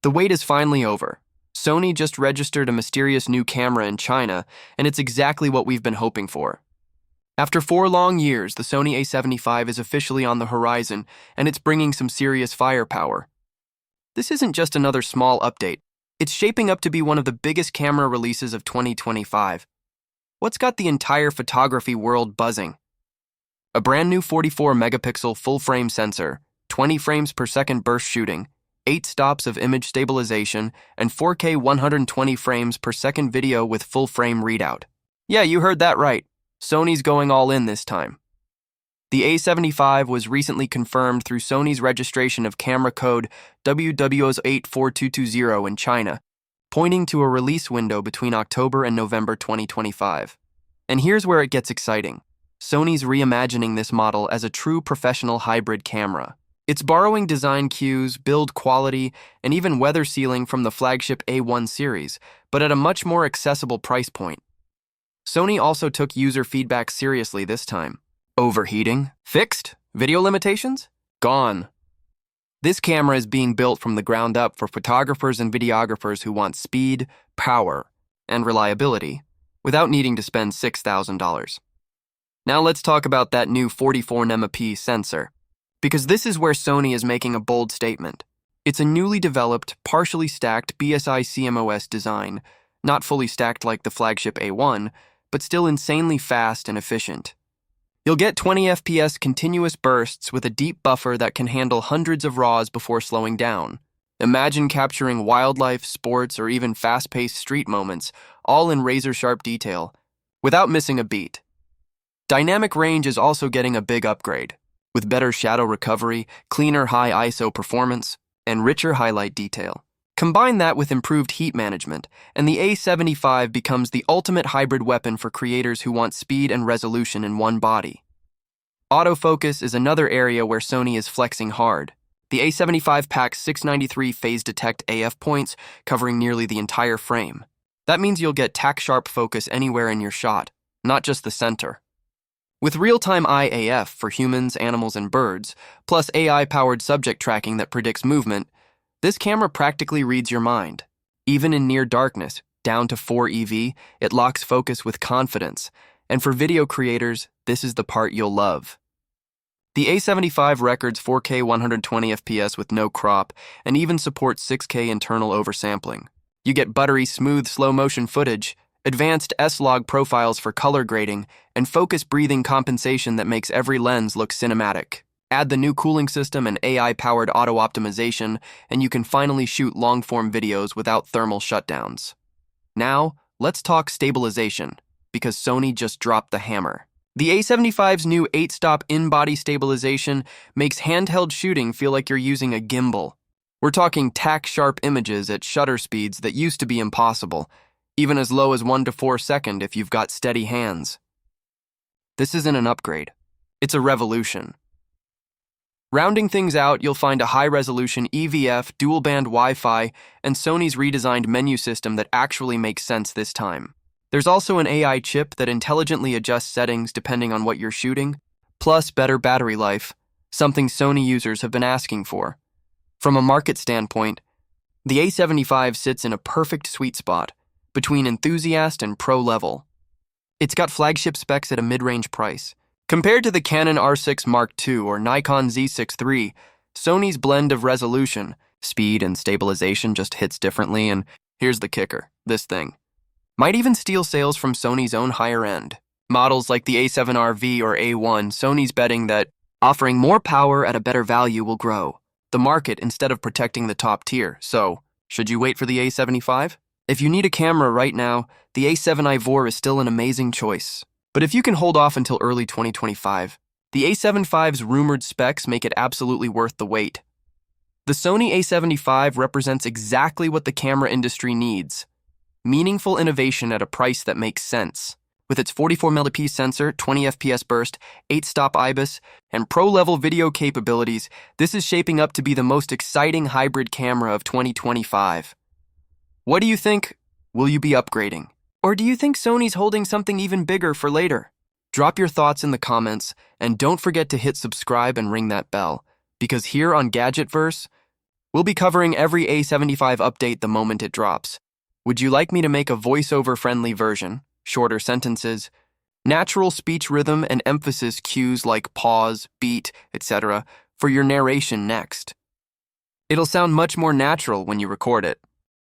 The wait is finally over. Sony just registered a mysterious new camera in China, and it's exactly what we've been hoping for. After 4 long years, the Sony A75 is officially on the horizon, and it's bringing some serious firepower. This isn't just another small update. It's shaping up to be one of the biggest camera releases of 2025. What's got the entire photography world buzzing? A brand new 44-megapixel full-frame sensor, 20 frames per second burst shooting, 8 stops of image stabilization, and 4K 120 frames per second video with full-frame readout. Yeah, you heard that right. Sony's going all in this time. The A75 was recently confirmed through Sony's registration of camera code WW84220 in China, pointing to a release window between October and November 2025. And here's where it gets exciting. Sony's reimagining this model as a true professional hybrid camera. It's borrowing design cues, build quality, and even weather sealing from the flagship A1 series, but at a much more accessible price point. Sony also took user feedback seriously this time. Overheating? Fixed? Video limitations? Gone. This camera is being built from the ground up for photographers and videographers who want speed, power, and reliability without needing to spend $6,000. Now let's talk about that new 44-megapixel sensor, because this is where Sony is making a bold statement. It's a newly developed, partially stacked BSI CMOS design, not fully stacked like the flagship A1, but still insanely fast and efficient. You'll get 20 FPS continuous bursts with a deep buffer that can handle hundreds of RAWs before slowing down. Imagine capturing wildlife, sports, or even fast-paced street moments, all in razor-sharp detail, without missing a beat. Dynamic range is also getting a big upgrade, with better shadow recovery, cleaner high ISO performance, and richer highlight detail. Combine that with improved heat management, and the A75 becomes the ultimate hybrid weapon for creators who want speed and resolution in one body. Autofocus is another area where Sony is flexing hard. The A75 packs 693 phase detect AF points, covering nearly the entire frame. That means you'll get tack-sharp focus anywhere in your shot, not just the center. With real-time eye AF for humans, animals, and birds, plus AI-powered subject tracking that predicts movement, this camera practically reads your mind. Even in near darkness, down to 4 EV, it locks focus with confidence. And for video creators, this is the part you'll love. The A75 records 4K 120 FPS with no crop, and even supports 6K internal oversampling. You get buttery, smooth, slow-motion footage, advanced S-Log profiles for color grading, and focus breathing compensation that makes every lens look cinematic. Add the new cooling system and AI-powered auto-optimization, and you can finally shoot long-form videos without thermal shutdowns. Now, let's talk stabilization, because Sony just dropped the hammer. The A75's new 8-stop in-body stabilization makes handheld shooting feel like you're using a gimbal. We're talking tack-sharp images at shutter speeds that used to be impossible, even as low as 1 to 4 seconds if you've got steady hands. This isn't an upgrade. It's a revolution. Rounding things out, you'll find a high-resolution EVF, dual-band Wi-Fi, and Sony's redesigned menu system that actually makes sense this time. There's also an AI chip that intelligently adjusts settings depending on what you're shooting, plus better battery life, something Sony users have been asking for. From a market standpoint, the A75 sits in a perfect sweet spot between enthusiast and pro level. It's got flagship specs at a mid-range price. Compared to the Canon R6 Mark II or Nikon Z6 III, Sony's blend of resolution, speed, and stabilization just hits differently, and here's the kicker, this thing might even steal sales from Sony's own higher end. Models like the A7RV or A1, Sony's betting that offering more power at a better value will grow the market instead of protecting the top tier. So, should you wait for the A75? If you need a camera right now, the A7 IV is still an amazing choice. But if you can hold off until early 2025, the A75's rumored specs make it absolutely worth the wait. The Sony A75 represents exactly what the camera industry needs: meaningful innovation at a price that makes sense. With its 44-megapixel sensor, 20 FPS burst, 8-stop IBIS, and pro-level video capabilities, this is shaping up to be the most exciting hybrid camera of 2025. What do you think? Will you be upgrading? Or do you think Sony's holding something even bigger for later? Drop your thoughts in the comments, and don't forget to hit subscribe and ring that bell, because here on GadgetVerse, We'll be covering every A75 update the moment it drops. Would you like me to make a voiceover-friendly version, shorter sentences, natural speech rhythm and emphasis cues like pause, beat, etc., for your narration next? It'll sound much more natural when you record it.